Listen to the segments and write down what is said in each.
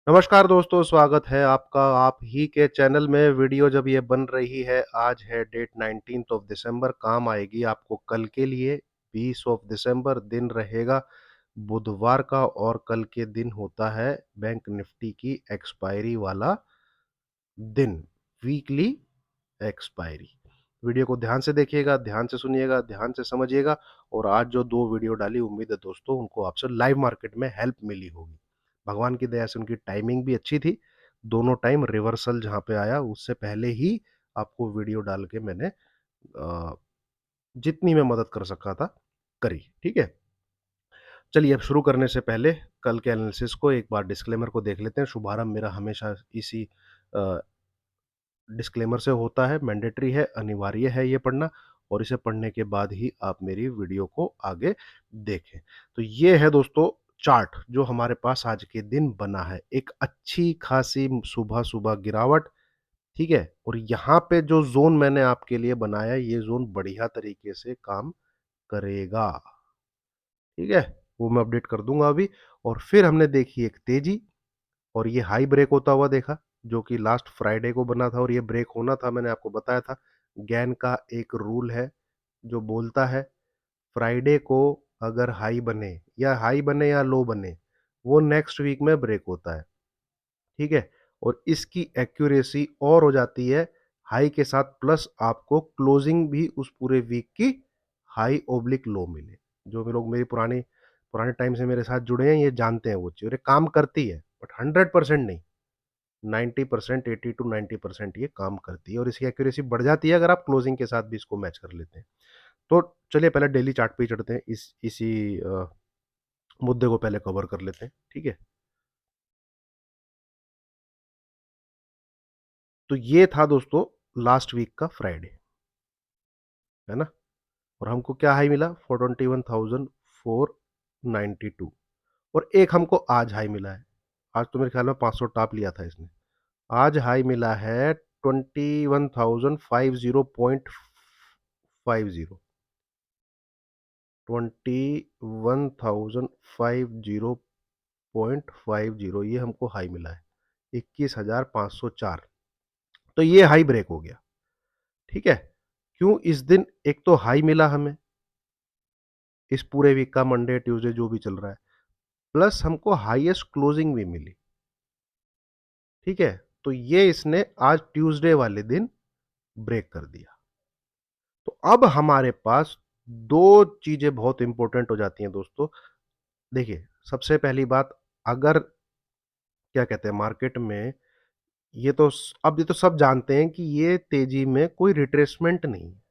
नमस्कार दोस्तों, स्वागत है आपका आप ही के चैनल में। वीडियो जब ये बन रही है, आज है डेट 19th ऑफ दिसंबर, काम आएगी आपको कल के लिए 20 ऑफ दिसंबर, दिन रहेगा बुधवार का और कल के दिन होता है बैंक निफ्टी की एक्सपायरी वाला दिन, वीकली एक्सपायरी। वीडियो को ध्यान से देखिएगा, ध्यान से सुनिएगा, ध्यान से समझिएगा। और आज जो 2 वीडियो डाली, उम्मीद है दोस्तों उनको आपसे लाइव मार्केट में हेल्प मिली होगी। भगवान की दया से उनकी टाइमिंग भी अच्छी थी। दोनों टाइम रिवर्सल जहाँ पे आया उससे पहले ही आपको वीडियो डाल के मैंने जितनी मैं मदद कर सका था करी, ठीक है? चलिए अब शुरू करने से पहले कल के एनालिसिस को एक बार डिस्क्लेमर को देख लेते हैं। शुभारंभ मेरा हमेशा इसी अ, डिस्क्लेमर से होता है, मैंडेटरी है, अनिवार्य है ये पढ़ना, और इसे पढ़ने के बाद ही आप मेरी वीडियो को आगे देखें। तो ये है दोस्तों चार्ट जो हमारे पास आज के दिन बना है। एक अच्छी खासी सुबह-सुबह गिरावट, ठीक है? और यहाँ पे जो ज़ोन मैंने आपके लिए बनाया है, ये ज़ोन बढ़िया तरीके से काम करेगा, ठीक है? वो मैं अपडेट कर दूँगा अभी। और फिर हमने देखी एक तेज़ी, और ये हाई ब्रेक होता हुआ देखा, जो कि लास्ट फ्राइडे को बना था और ये ब्रेक होना था, मैंने आपको बताया था। गैन का एक रूल है जो बोलता है फ्राइडे को अगर हाई बने या लो बने, वो नेक्स्ट वीक में ब्रेक होता है, ठीक है? और इसकी एक्यूरेसी और हो जाती है हाई के साथ, प्लस आपको क्लोजिंग भी उस पूरे वीक की हाई ओब्लिक लो मिले। जो भी लोग मेरी पुरानी पुराने टाइम से मेरे साथ जुड़े हैं, ये जानते हैं वो चीज़, और ये काम करती है, बट 100% नहीं, 90%, 80 टू 90% ये काम करती है, और इसकी एक्यूरेसी बढ़ जाती है अगर आप क्लोजिंग के साथ भी इसको मैच कर लेते हैं। तो चलिए पहले डेली चार्ट पे ही चढ़ते हैं, इसी मुद्दे को पहले कवर कर लेते हैं, ठीक है? तो ये था दोस्तों लास्ट वीक का फ्राइडे, है ना? और हमको क्या हाई मिला? 421,492, और एक हमको आज हाई मिला है। आज तो मेरे ख्याल में 500 टॉप लिया था इसने। आज हाई मिला है 21,050.50, 21,050.50, ये हमको हाई मिला है 21,504। तो ये हाई ब्रेक हो गया, ठीक है? क्यों? इस दिन एक तो हाई मिला हमें, इस पूरे वीक का मंडे, ट्यूसडे जो भी चल रहा है, प्लस हमको हाईएस्ट क्लोजिंग भी मिली, ठीक है? तो ये इसने आज ट्यूसडे वाले दिन ब्रेक कर दिया। तो अब हमारे पास 2 चीज़ें बहुत इंपॉर्टेंट हो जाती हैं दोस्तों। देखिए, सबसे पहली बात, अगर क्या कहते हैं मार्केट में, अब ये तो सब जानते हैं कि ये तेजी में कोई रिट्रेसमेंट नहीं है।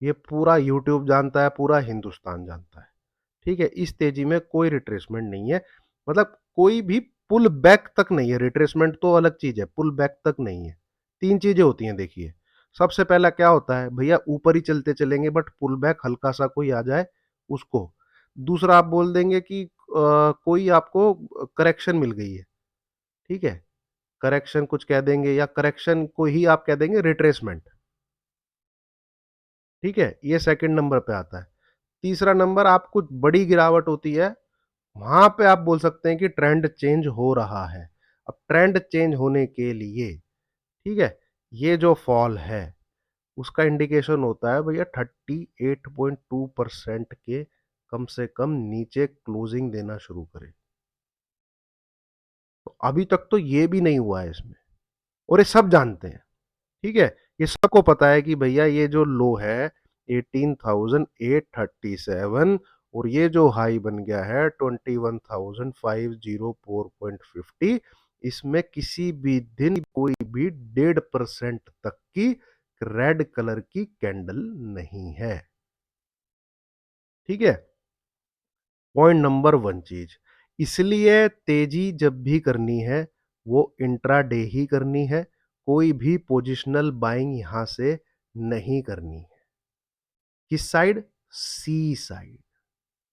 ये पूरा यूट्यूब जानता है, पूरा हिंदुस्तान जानता है, ठीक है? इस तेजी में कोई रिट्रेसमेंट नहीं है, मतलब कोई भी पुल बैक तक नहीं है। रिट्रेसमेंट तो अलग चीज़ है, पुल बैक तक नहीं है। 3 चीज़ें होती हैं देखिए। सबसे पहला क्या होता है, भैया ऊपर ही चलते चलेंगे बट पुल बैक हल्का-सा कोई आ जाए उसको। दूसरा आप बोल देंगे कि कोई आपको करेक्शन मिल गई है, ठीक है? करेक्शन कुछ कह देंगे, या करेक्शन को ही आप कह देंगे रिट्रेसमेंट, ठीक है? ये सेकंड नंबर पे आता है। तीसरा नंबर, आप कुछ बड़ी गिरावट होती है, वहाँ पे आप बोल सकते हैं कि ट्रेंड चेंज हो रहा है। अब ट्रेंड चेंज होने के लिए, ठीक है, ये जो फॉल है, उसका इंडिकेशन होता है भैया 38.2% के कम से कम नीचे क्लोजिंग देना शुरू करे। तो अभी तक तो ये भी नहीं हुआ है इसमें, और ये सब जानते हैं, ठीक है? ये सबको पता है कि भैया ये जो लो है 18,837, और ये जो हाई बन गया है 21,504.50, इसमें किसी भी दिन कोई भी 1.5% तक की रेड कलर की कैंडल नहीं है, ठीक है? पॉइंट नंबर 1 चीज, इसलिए तेजी जब भी करनी है वो इंट्राडे ही करनी है, कोई भी पोजिशनल बाइंग यहां से नहीं करनी है। किस साइड? सी साइड,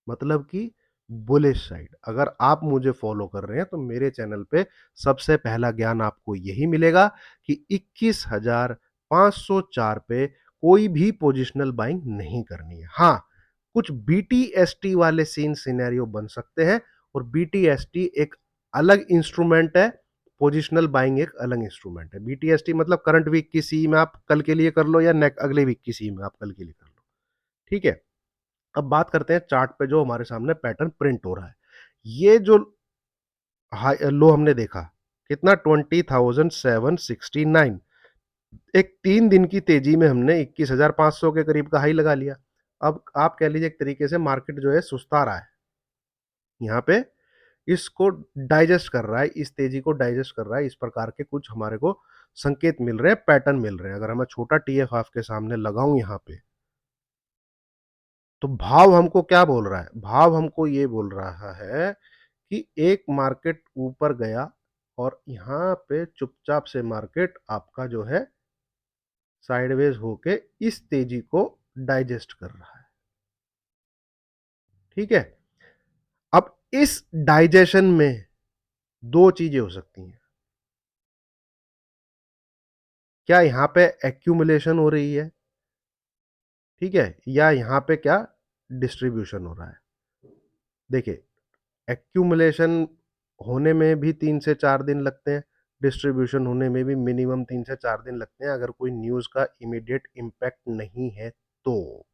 मतलब कि बुलिश साइड। अगर आप मुझे फॉलो कर रहे हैं तो मेरे चैनल पे सबसे पहला ज्ञान आपको यही मिलेगा कि 21,504 पे कोई भी पोजिशनल बाइंग नहीं करनी है। हाँ, कुछ बीटीएसटी वाले सीन सिनेरियो बन सकते हैं, और बीटीएसटी एक अलग इंस्ट्रूमेंट है, पोजिशनल बाइंग एक अलग इंस्ट्रूमेंट है। बीटीएसटी मतलब करंट वीक की सी में आप कल के लिए कर लो या अगले वीक की सी में आप कल के लिए कर लो, ठीक है। अब बात करते हैं चार्ट पे जो हमारे सामने पैटर्न प्रिंट हो रहा है। ये जो हाई लो हमने देखा, कितना 20,769, एक 3 दिन की तेजी में हमने 21,500 के करीब का हाई लगा लिया। अब आप कह लीजिए एक तरीके से मार्केट जो है सुस्ता रहा है। यहाँ पे इसको डाइजेस्ट कर रहा है, इस तेजी को डाइजेस्ट कर रहा है, इस प्रकार के कुछ हमारे को संकेत मिल रहे हैं, पैटर्न मिल रहे हैं। अगर मैं छोटा टीएफ आपके सामने लगाऊं यहाँ पे, तो भाव हमको क्या बोल रहा है? भाव हमको ये बोल रहा है कि एक मार्केट ऊपर गया और यहाँ पे चुपचाप से मार्केट आपका जो है साइडवेज होके इस तेजी को डाइजेस्ट कर रहा है, ठीक है। अब इस डाइजेशन में दो चीजें हो सकती हैं। क्या यहाँ पे एक्यूमुलेशन हो रही है, ठीक है, या यहाँ पे क्या डिस्ट्रीब्यूशन हो रहा है। देखिए, एक्यूमुलेशन होने में भी 3 से 4 दिन लगते हैं, डिस्ट्रीब्यूशन होने में भी मिनिमम 3 से 4 दिन लगते हैं, अगर कोई न्यूज़ का इमीडिएट इम्पैक्ट नहीं है तो,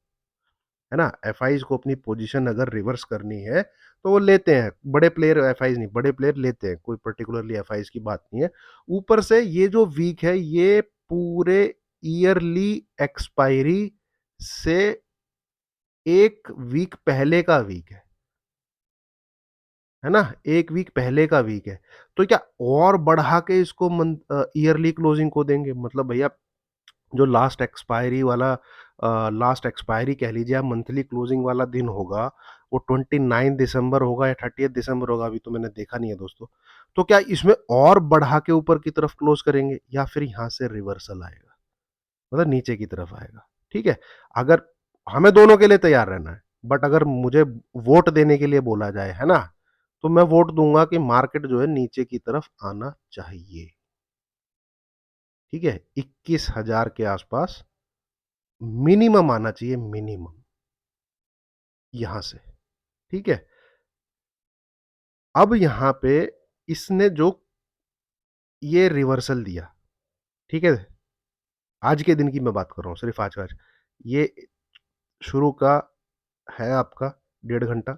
है ना। एफआईज को अपनी पोजीशन अगर रिवर्स करनी है तो वो लेते हैं, बड़े प्लेयर एफआईज नहीं, बड़े प्लेयर लेते हैं, कोई पर्टिकुलरली एफआईज की बात नहीं है। ऊपर से ये जो वीक है ये पूरे ईयरली एक्सपायरी से एक वीक पहले का वीक है ना, एक वीक पहले का वीक है। तो क्या और बढ़ा के इसको ईयरली क्लोजिंग को देंगे? मतलब भैया जो लास्ट एक्सपायरी कह लीजिए, या मंथली क्लोजिंग वाला दिन होगा, वो 29 दिसंबर होगा या 30 दिसंबर होगा, अभी तो मैंने देखा नहीं है दोस्तों। तो क्या इसमें और बढ़ा के ऊपर की तरफ क्लोज करेंगे या फिर यहाँ से रिवर्सल आएगा, मतलब नीचे की तरफ आएगा, ठीक है। अगर हमें दोनों के लिए तैयार रहना है, बट अगर मुझे वोट देने के लिए बोला जाए, है ना, तो मैं वोट दूंगा कि मार्केट जो है नीचे की तरफ आना चाहिए, ठीक है। 21,000 के आसपास मिनिमम आना चाहिए, मिनिमम यहां से, ठीक है। अब यहां पे इसने जो ये रिवर्सल दिया, ठीक है, आज के दिन की मैं बात कर रहा हूं, सिर्फ आज का आज, ये शुरू का है आपका 1.5 घंटा,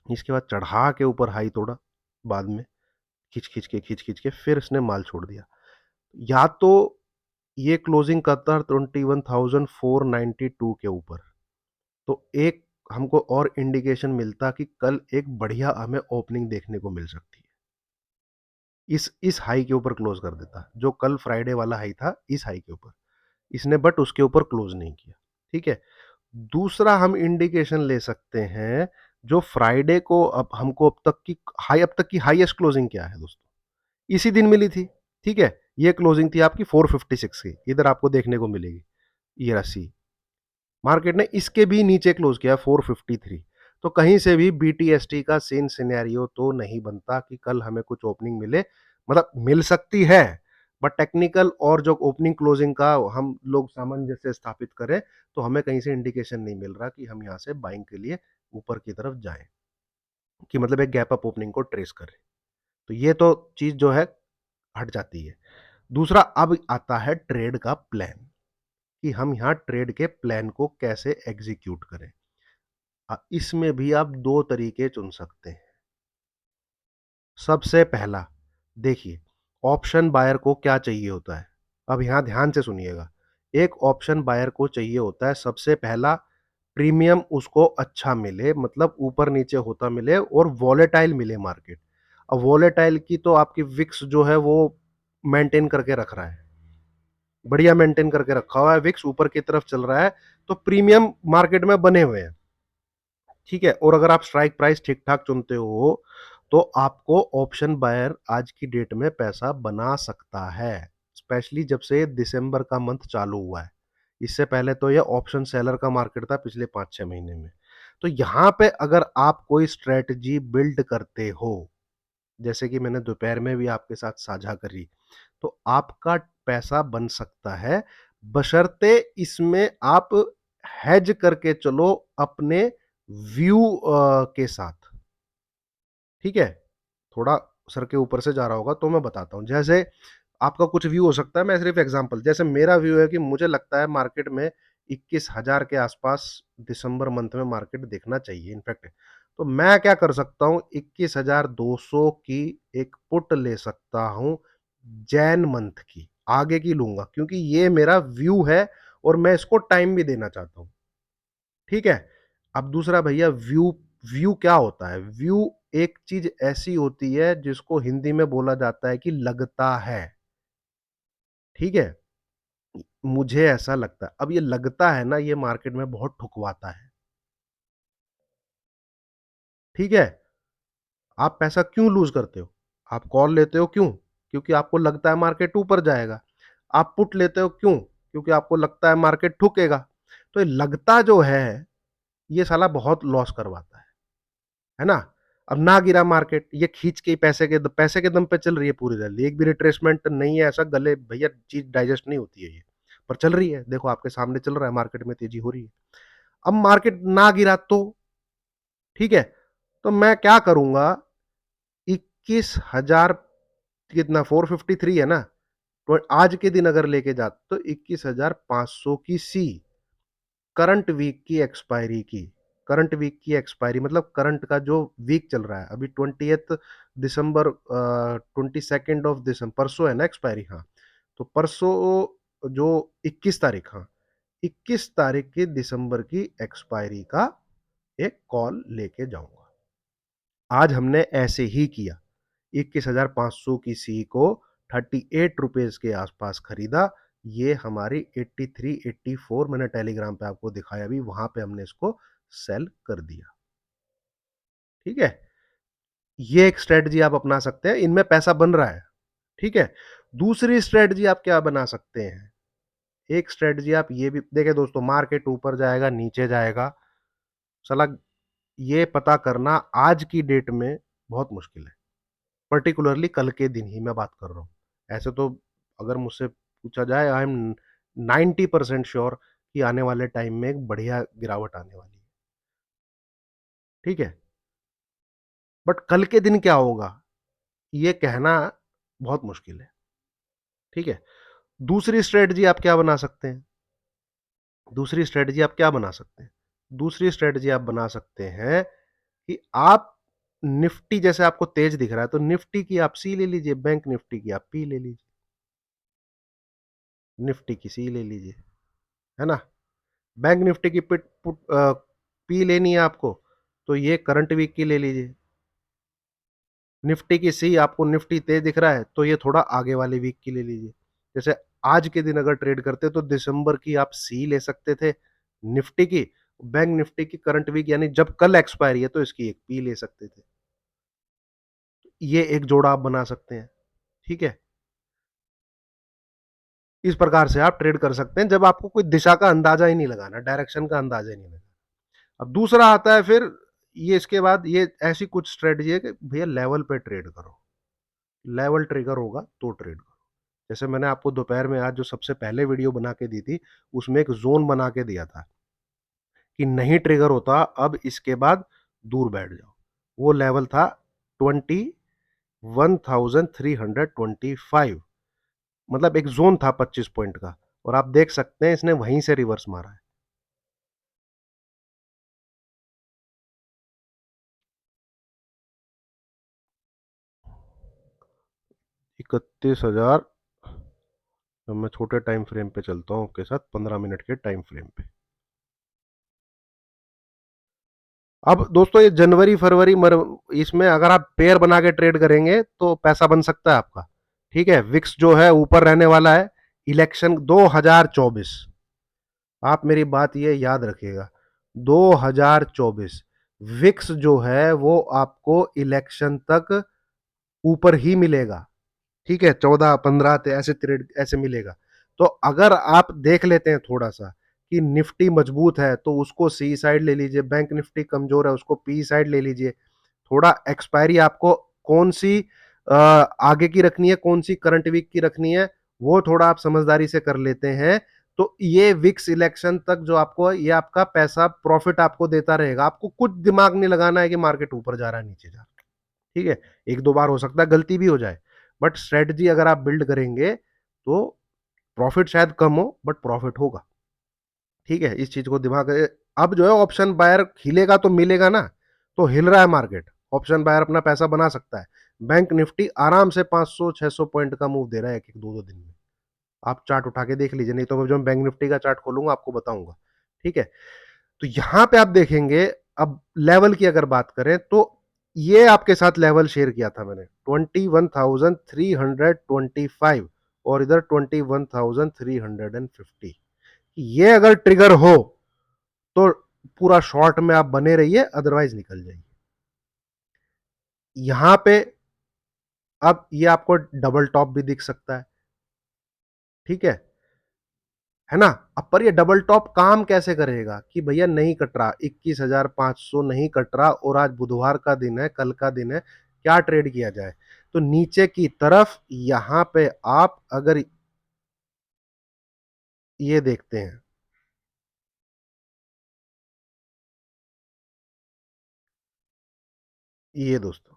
इसके बाद चढ़ा के ऊपर हाई तोड़ा, बाद में खींच खींच के फिर इसने माल छोड़ दिया। या तो ये क्लोजिंग करता है 21,492 के ऊपर, तो एक हमको और इंडिकेशन मिलता कि कल एक बढ़िया हमें ओपनिंग देखने को मिल सकती है। इस हाई के ऊपर क्लोज कर देता, जो कल फ्राइडे वाला हाई था, इस हाई के ऊपर इसने, बट उसके ऊपर क्लोज नहीं किया, ठीक है। दूसरा हम इंडिकेशन ले सकते हैं, जो फ्राइडे को अब हमको अब तक की हाईएस्ट क्लोजिंग क्या है दोस्तों, इसी दिन मिली थी, ठीक है। ये क्लोजिंग थी आपकी 456 की, इधर आपको देखने को मिलेगी, ये रसी मार्केट ने इसके भी नीचे क्लोज किया 453। तो कहीं से भी बीटीएसटी का सेम सिनेरियो तो नहीं बनता कि कल हमें कुछ ओपनिंग मिले, मतलब मिल सकती है, बट टेक्निकल और जो ओपनिंग क्लोजिंग का हम लोग सामंजस्य स्थापित करें, तो हमें कहीं से इंडिकेशन नहीं मिल रहा कि हम यहाँ से बाइंग के लिए ऊपर की तरफ जाएं, कि मतलब एक गैप अप ओपनिंग को ट्रेस करें। तो ये तो चीज जो है हट जाती है। दूसरा अब आता है ट्रेड का प्लान, कि हम यहाँ ट्रेड के प्लान को कैसे एग्जीक्यूट करें। इसमें भी आप दो तरीके चुन सकते हैं। सबसे पहला, देखिए, ऑप्शन बायर को क्या चाहिए होता है, अब यहां ध्यान से सुनिएगा। एक ऑप्शन बायर को चाहिए होता है सबसे पहला, प्रीमियम उसको अच्छा मिले, मतलब ऊपर नीचे होता मिले और वॉलेटाइल मिले मार्केट। अब वॉलेटाइल की तो आपकी विक्स जो है वो मेंटेन करके रख रहा है, बढ़िया मेंटेन करके रखा हुआ है, विक्स ऊपर की तरफ चल रहा है, तो प्रीमियम मार्केट में बने हुए हैं, ठीक है। और अगर आप स्ट्राइक प्राइस ठीक ठाक चुनते हो, तो आपको ऑप्शन बायर आज की डेट में पैसा बना सकता है, स्पेशली जब से दिसंबर का मंथ चालू हुआ है। इससे पहले तो ये ऑप्शन सेलर का मार्केट था पिछले 5-6 महीने में। तो यहां पे अगर आप कोई स्ट्रेटजी बिल्ड करते हो, जैसे कि मैंने दोपहर में भी आपके साथ साझा करी, तो आपका पैसा बन सकता है, बशर्ते इसमें आप हेज करके चलो अपने व्यू के साथ, ठीक है। थोड़ा सर के ऊपर से जा रहा होगा, तो मैं बताता हूँ। जैसे आपका कुछ व्यू हो सकता है, मैं सिर्फ एग्जांपल, जैसे मेरा व्यू है कि मुझे लगता है मार्केट में 21,000 के आसपास दिसंबर मंथ में मार्केट दिखना चाहिए इनफैक्ट। तो मैं क्या कर सकता हूँ, 21,200 की एक पुट ले सकता हूँ, जैन मंथ की, आगे की लूंगा, क्योंकि ये मेरा व्यू है और मैं इसको टाइम भी देना चाहता हूँ। ठीक है। अब दूसरा भैया, व्यू व्यू क्या होता है? व्यू एक चीज ऐसी होती है जिसको हिंदी में बोला जाता है कि लगता है। ठीक है। मुझे ऐसा लगता है, अब ये लगता है ना, ये मार्केट में बहुत ठुकवाता है। ठीक है। आप पैसा क्यों लूज करते हो? आप कॉल लेते हो क्यों? क्योंकि आपको लगता है मार्केट ऊपर जाएगा। आप पुट लेते हो क्यों? क्योंकि आपको लगता है मार्केट ठुकेगा। तो ये लगता जो है, ये साला बहुत लॉस करवाता है ना? अब ना गिरा मार्केट, ये खींच के पैसे के दम पे चल रही है पूरी रैली, एक भी रिट्रेसमेंट नहीं है, ऐसा गले भैया चीज डाइजेस्ट नहीं होती है ये, पर चल रही है, देखो आपके सामने चल रहा है, मार्केट में तेजी हो रही है। अब मार्केट ना गिरा तो ठीक है, तो मैं क्या करूंगा, 21,000 कितना 453 है ना, तो आज के दिन अगर लेके जाते तो 21,500 की सी, करंट वीक की एक्सपायरी की, करंट वीक की एक्सपायरी मतलब करंट का जो वीक चल रहा है अभी, 20 दिसंबर, 22 ऑफ दिसंबर, परसों है ना एक्सपायरी, हाँ। तो परसों जो 21 तारीख, हाँ, 21 तारीख की दिसंबर की एक्सपायरी का एक कॉल लेके जाऊंगा। आज हमने ऐसे ही किया, 21,500 की सी को 38 रुपीज के आसपास खरीदा। ये हमारी 83 84 मैंने टेलीग्राम पे आपको दिखाया, अभी वहां पे हमने इसको सेल कर दिया। ठीक है। ये एक स्ट्रेटजी आप अपना सकते हैं, इनमें पैसा बन रहा है। ठीक है। दूसरी स्ट्रेटजी आप क्या बना सकते हैं? एक स्ट्रेटजी आप ये भी देखें दोस्तों, मार्केट ऊपर जाएगा नीचे जाएगा, साला ये पता करना आज की डेट में बहुत मुश्किल है। पर्टिकुलरली कल के दिन ही मैं बात कर रहा हूँ। ऐसे तो अगर मुझसे पूछा जाए, आई एम 90% श्योर कि आने वाले टाइम में एक बढ़िया गिरावट आने वाली है। ठीक है। बट कल के दिन क्या होगा, ये कहना बहुत मुश्किल है। ठीक है। दूसरी स्ट्रेटजी आप क्या बना सकते हैं? दूसरी स्ट्रेटजी आप क्या बना सकते हैं? दूसरी स्ट्रेटजी आप बना सकते हैं कि आप निफ्टी, जैसे आपको तेज दिख रहा है, तो निफ्टी की आप सी ले लीजिए, बैंक निफ्टी की आप पी ले लीजिए, निफ्टी की सी ले लीजिए, है ना? बैंक निफ्टी की पिट पुट पी लेनी है आपको, तो ये करंट वीक की ले लीजिए। निफ्टी की सी, आपको निफ्टी तेज दिख रहा है, तो ये थोड़ा आगे वाले वीक की ले लीजिए। जैसे आज के दिन अगर ट्रेड करते तो दिसंबर की आप सी ले सकते थे निफ्टी की, बैंक निफ्टी की करंट वीक यानी जब कल एक्सपायरी है तो इसकी एक पी ले सकते थे। ये एक जोड़ा आप बना सकते हैं। ठीक है। इस प्रकार से आप ट्रेड कर सकते हैं जब आपको कोई दिशा का अंदाजा ही नहीं लगाना, डायरेक्शन का अंदाजा ही नहीं लगाना। अब दूसरा आता है फिर, ये इसके बाद ये ऐसी कुछ स्ट्रेटजी है कि भैया लेवल पे ट्रेड करो, लेवल ट्रिगर होगा तो ट्रेड करो। जैसे मैंने आपको दोपहर में आज जो सबसे पहले वीडियो बना के दी थी, उसमें एक जोन बना के दिया था कि नहीं ट्रिगर होता अब इसके बाद दूर बैठ जाओ। वो लेवल था 21,325, मतलब एक जोन था 25 पॉइंट का, और आप देख सकते हैं इसने वहीं से रिवर्स मारा है। 31,000, तो मैं छोटे टाइम फ्रेम पे चलता हूँ आपके साथ, 15 मिनट के टाइम फ्रेम पे। अब दोस्तों ये जनवरी फरवरी इसमें अगर आप पेयर बना के ट्रेड करेंगे तो पैसा बन सकता है आपका। ठीक है। विक्स जो है ऊपर रहने वाला है, इलेक्शन 2024, आप मेरी बात ये याद रखिएगा, 2024 विक्स जो है वो आपको इलेक्शन तक ऊपर ही मिलेगा। ठीक है। 14 15 ऐसे ट्रेड ऐसे मिलेगा। तो अगर आप देख लेते हैं थोड़ा सा कि निफ्टी मजबूत है तो उसको सी साइड ले लीजिए, बैंक निफ्टी कमजोर है उसको पी साइड ले लीजिए। थोड़ा एक्सपायरी आपको कौन सी आगे की रखनी है, कौन सी करंट वीक की रखनी है, वो थोड़ा आप समझदारी से कर लेते हैं, तो ये विक्स इलेक्शन तक जो आपको ये आपका पैसा प्रॉफिट आपको देता रहेगा। आपको कुछ दिमाग नहीं लगाना है कि मार्केट ऊपर जा रहा है नीचे जा रहा है। ठीक है? 1-2 बार हो सकता है गलती भी हो जाए, बट स्ट्रैटेजी अगर आप बिल्ड करेंगे, तो प्रॉफिट शायद कम हो बट प्रॉफिट होगा। ठीक है? इस चीज़ को दिमाग अब जो है ऑप्शन बायर हिलेगा तो मिलेगा ना, तो हिल रहा है मार्केट, ऑप्शन बायर अपना पैसा बना सकता है। बैंक निफ्टी आराम से 500-600 पॉइंट का मूव दे रहा है 1-1 2-2 दिन में। आप चार्ट उठा के देख लीजिए, नहीं तो जब मैं बैंक निफ्टी का चार्ट खोलूँगा आपको बताऊँगा। ठीक है? तो यहाँ पे आप देखेंगे, अब लेवल की अगर बात करें तो ये आपके साथ लेवल शेयर किया था मैंने 21,325 और इधर 21,350। ये अगर ट्रिगर हो तो पूरा शॉर्ट में आप बने रहिए, अदरवाइज निकल जाइए। यहां पे अब ये आपको डबल टॉप भी दिख सकता है। ठीक है ना? अब पर ये डबल टॉप काम कैसे करेगा कि भैया नहीं कट रहा, 21,500 नहीं कट रहा और आज बुधवार का दिन है, कल का दिन है, क्या ट्रेड किया जाए? तो नीचे की तरफ यहां पे आप अगर ये देखते हैं, ये दोस्तों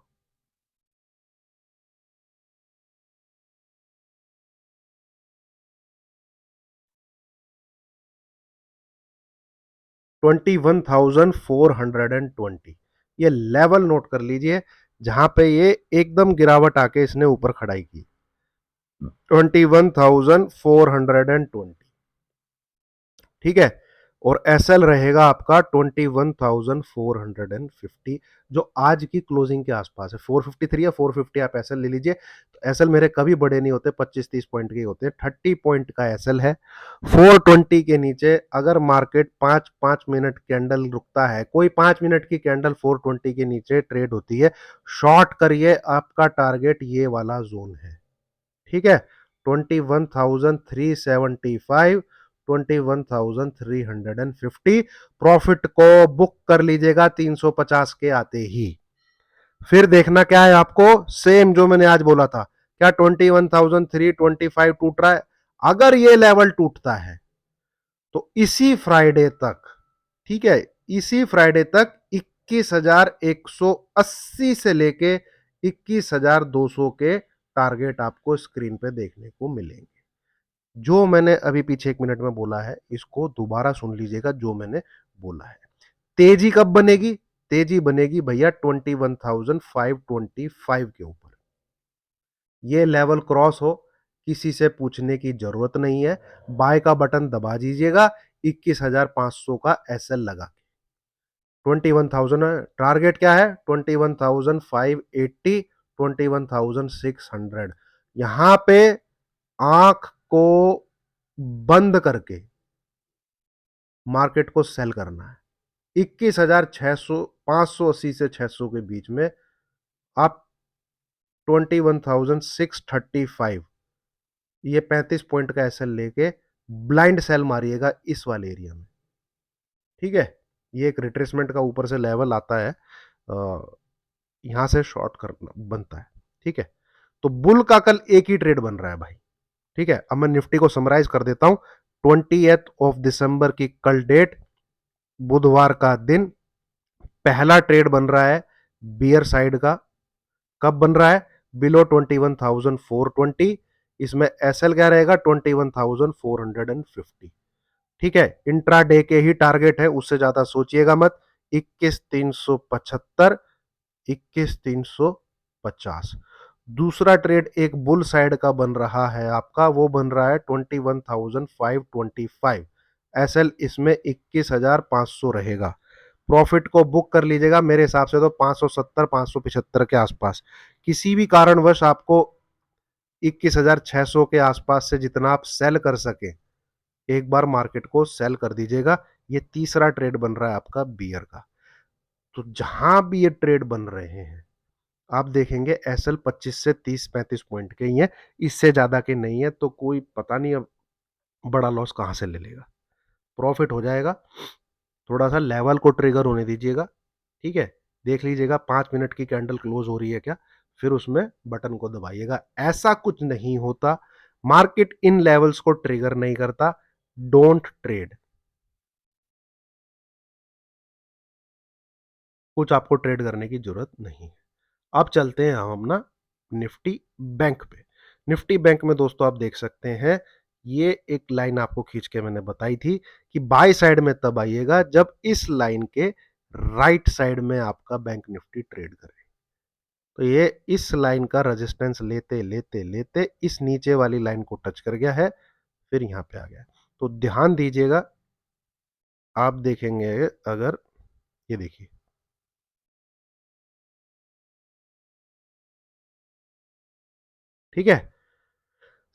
21,420, ये लेवल नोट कर लीजिए, जहां पे ये एकदम गिरावट आके इसने ऊपर खड़ाई की। 21,420। ठीक है? और एसएल रहेगा आपका 21,450, जो आज की क्लोजिंग के आसपास है। 453 या 450 आप एसएल ले लीजिए। तो एसएल मेरे कभी बड़े नहीं होते, 25-30 पॉइंट के होते हैं। 30 पॉइंट का एसएल है। 420 के नीचे अगर मार्केट 5-5 मिनट कैंडल रुकता है, कोई 5 मिनट की कैंडल 420 के नीचे ट्रेड होती है, शॉर्ट करिए, आपका टारगेट ये वाला जोन है। ठीक है? 21,375, 21,350 प्रॉफिट को बुक कर लीजिएगा 350 के आते ही। फिर देखना क्या है आपको, सेम जो मैंने आज बोला था, क्या 21,325 टूट रहा है? अगर ये लेवल टूटता है तो इसी फ्राइडे तक, ठीक है, इसी फ्राइडे तक 21,180 से लेके 21,200 के टारगेट आपको स्क्रीन पे देखने को मिलेंगे। जो मैंने अभी पीछे 1 मिनट में बोला है, इसको दोबारा सुन लीजिएगा, जो मैंने बोला है। तेजी कब बनेगी? तेजी बनेगी भैया 21,525 के ऊपर। ये लेवल क्रॉस हो, किसी से पूछने की जरूरत नहीं है, बाय का बटन दबा दीजिएगा, 21,500 का एसएल लगा। 21,000 टारगेट क्या है? 21,580, 21,600। यहां पे आंख को बंद करके मार्केट को सेल करना है। 21,600, 580 से 600 के बीच में आप 21,635, ये 35 पॉइंट का एसएल लेके ब्लाइंड सेल मारिएगा इस वाले एरिया में। ठीक है? ये एक रिट्रेसमेंट का ऊपर से लेवल आता है, यहां से शॉर्ट करना बनता है। ठीक है? तो बुल का कल एक ही ट्रेड बन रहा है भाई। ठीक है? अब मैं निफ्टी को समराइज कर देता हूं। 20 दिसंबर की कल डेट, बुधवार का दिन, पहला ट्रेड बन रहा है बियर साइड का। कब बन रहा है? बिलो 21,420। इसमें एसएल क्या रहेगा? 21,450। ठीक है? इंट्रा डे के ही टारगेट है, उससे ज्यादा सोचिएगा मत। 21,375, 21,350। दूसरा ट्रेड एक बुल साइड का बन रहा है आपका, वो बन रहा है 21,525। एसएल इसमें 21,500 रहेगा। प्रॉफिट को बुक कर लीजिएगा, मेरे हिसाब से तो 570 575 के आसपास। किसी भी कारणवश आपको 21,600 के आसपास से जितना आप सेल कर सके, एक बार मार्केट को सेल कर दीजिएगा। ये तीसरा ट्रेड बन रहा है आपका बियर का। तो जहां भी ये ट्रेड बन रहे हैं, आप देखेंगे एसएल 25 से 30-35 पॉइंट के ही है, इससे ज्यादा के नहीं है। तो कोई पता नहीं अब बड़ा लॉस कहां से ले लेगा। प्रॉफिट हो जाएगा, थोड़ा सा लेवल को ट्रिगर होने दीजिएगा। ठीक है? देख लीजिएगा 5 मिनट की कैंडल क्लोज हो रही है क्या, फिर उसमें बटन को दबाइएगा। ऐसा कुछ नहीं होता, मार्केट इन लेवल्स को ट्रिगर नहीं करता। Don't trade. कुछ आपको ट्रेड करने की जरूरत नहीं है। अब चलते हैं हम अपना निफ्टी बैंक पे। निफ्टी बैंक में दोस्तों आप देख सकते हैं, ये एक लाइन आपको खींच के मैंने बताई थी कि बाय साइड में तब आइएगा जब इस लाइन के राइट साइड में आपका बैंक निफ्टी ट्रेड करे। तो ये इस लाइन का रेजिस्टेंस लेते लेते लेते इस नीचे वाली लाइन को टच कर गया है, फिर यहां पे आ गया। तो ध्यान दीजिएगा, आप देखेंगे अगर, ये देखिए, ठीक है,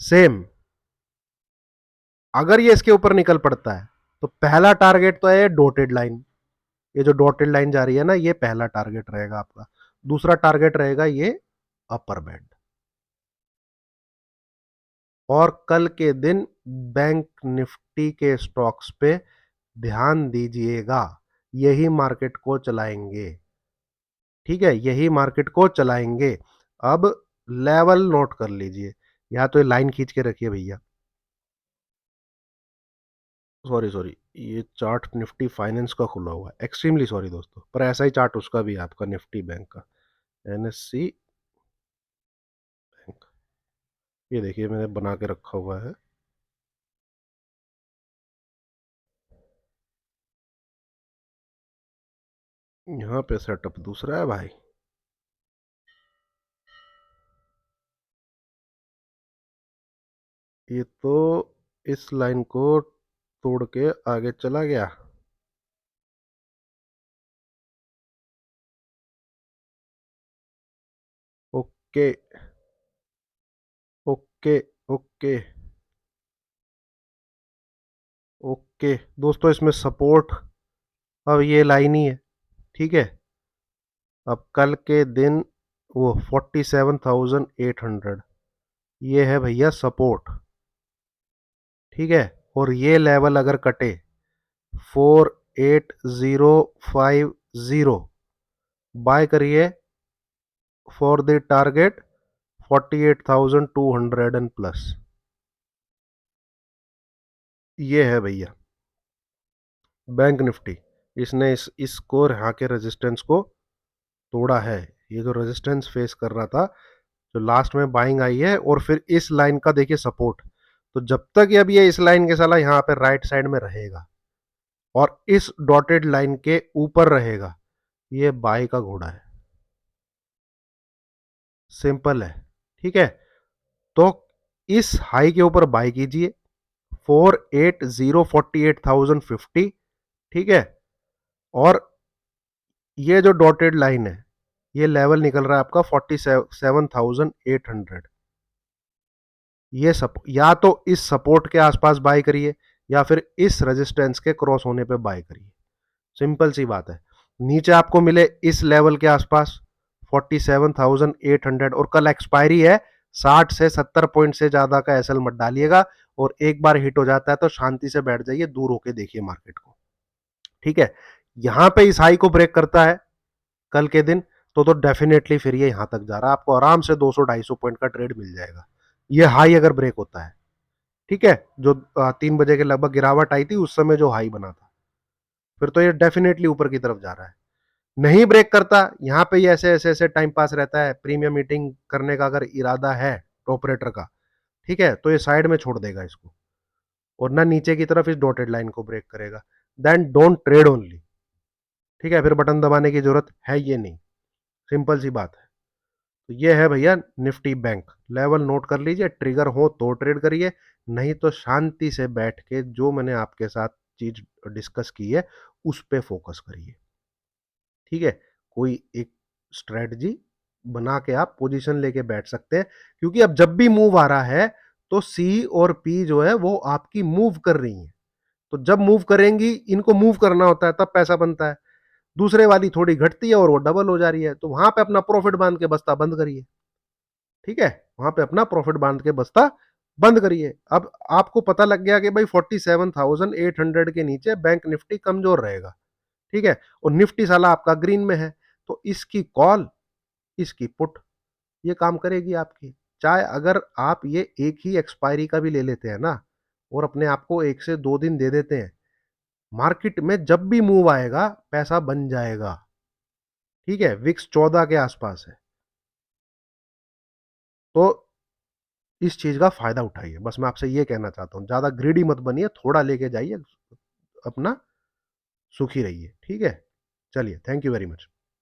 सेम अगर ये इसके ऊपर निकल पड़ता है तो पहला टारगेट तो है डॉटेड लाइन, ये जो डॉटेड लाइन जा रही है ना, ये पहला टारगेट रहेगा आपका। दूसरा टारगेट रहेगा ये अपर बैंड। और कल के दिन बैंक निफ्टी के स्टॉक्स पे ध्यान दीजिएगा, यही मार्केट को चलाएंगे। ठीक है, यही मार्केट को चलाएंगे। अब लेवल नोट कर लीजिए, या तो ये लाइन खींच के रखिए भैया, सॉरी सॉरी, ये चार्ट निफ्टी फाइनेंस का खुला हुआ है, एक्सट्रीमली सॉरी दोस्तों, पर ऐसा ही चार्ट उसका भी है आपका निफ्टी बैंक का, एनएससी बैंक। ये देखिए मैंने बना के रखा हुआ है। यहाँ पे सेटअप दूसरा है भाई। ये तो इस लाइन को तोड़ के आगे चला गया। ओके ओके ओके ओके दोस्तों, इसमें सपोर्ट अब ये लाइन ही है। ठीक है, अब कल के दिन वो 47,800, ये है भैया सपोर्ट। ठीक है, और ये लेवल अगर कटे 48,050, बाय करिए for the target 48,200 and plus. ये है भैया बैंक निफ्टी, इसने इसको यहाँ के रेजिस्टेंस को तोड़ा है। ये जो रेजिस्टेंस फेस कर रहा था, जो लास्ट में बाइंग आई है, और फिर इस लाइन का देखिए सपोर्ट। तो जब तक ये अब ये इस लाइन के साला यहाँ पे राइट साइड में रहेगा और इस डॉटेड लाइन के ऊपर रहेगा, ये बाई का घोड़ा है, सिंपल है। ठीक है, तो इस हाई के ऊपर बाई कीजिए 48,048,050। ठीक है, और ये जो डॉटेड लाइन है, ये लेवल निकल रहा है आपका 47,800। ये या तो इस सपोर्ट के आसपास बाय करिए, या फिर इस रेजिस्टेंस के क्रॉस होने पे बाय करिए, सिंपल सी बात है। नीचे आपको मिले इस लेवल के आसपास 47,800, और कल एक्सपायरी है, 60 से 70 पॉइंट से ज्यादा का एसएल मत डालिएगा। और एक बार हिट हो जाता है तो शांति से बैठ जाइए, दूर होके देखिए मार्केट को। ठीक है, यहां पे इस हाई को ब्रेक करता है कल के दिन, तो डेफिनेटली फिर ये यहां तक जा रहा है, आपको आराम से 200-250 पॉइंट का ट्रेड मिल जाएगा, ये हाई अगर ब्रेक होता है। ठीक है, जो 3 बजे के लगभग गिरावट आई थी उस समय जो हाई बना था, फिर तो ये डेफिनेटली ऊपर की तरफ जा रहा है। नहीं ब्रेक करता, यहाँ पे ये ऐसे ऐसे ऐसे टाइम पास रहता है, प्रीमियम मीटिंग करने का अगर इरादा है ऑपरेटर का, ठीक है, तो ये साइड में छोड़ देगा इसको, और ना नीचे की तरफ इस डॉटेड लाइन को ब्रेक करेगा। Then don't trade only. ठीक है, फिर बटन दबाने की जरूरत है ये नहीं, सिंपल सी बात है। तो ये है भैया निफ्टी बैंक, लेवल नोट कर लीजिए, ट्रिगर हो तो ट्रेड करिए, नहीं तो शांति से बैठ के जो मैंने आपके साथ चीज डिस्कस की है उस पे फोकस करिए। ठीक है, कोई एक स्ट्रेटजी बना के आप पोजीशन लेके बैठ सकते हैं, क्योंकि अब जब भी मूव आ रहा है तो सी और पी जो है वो आपकी मूव कर रही है, तो जब मूव करेंगी, इनको मूव करना होता है तब पैसा बनता है। दूसरे वाली थोड़ी घटती है और वो डबल हो जा रही है, तो वहां पे अपना प्रॉफिट बांध के बस्ता बंद करिए। ठीक है, वहां पे अपना प्रॉफिट बांध के बस्ता बंद करिए। अब आपको पता लग गया कि भाई 47,800 के नीचे बैंक निफ्टी कमजोर रहेगा। ठीक है, और निफ्टी साला आपका ग्रीन में है, तो इसकी कॉल, इसकी पुट, ये काम करेगी आपकी। चाहे अगर आप ये एक ही एक्सपायरी का भी ले लेते हैं ना, और अपने आप को 1 से 2 दिन दे देते हैं, मार्केट में जब भी मूव आएगा पैसा बन जाएगा। ठीक है, विक्स 14 के आसपास है, तो इस चीज़ का फ़ायदा उठाइए, बस मैं आपसे ये कहना चाहता हूँ। ज़्यादा ग्रीडी मत बनिए, थोड़ा लेके जाइए, अपना सुखी रहिए, ठीक है? चलिए, थैंक यू वेरी मच।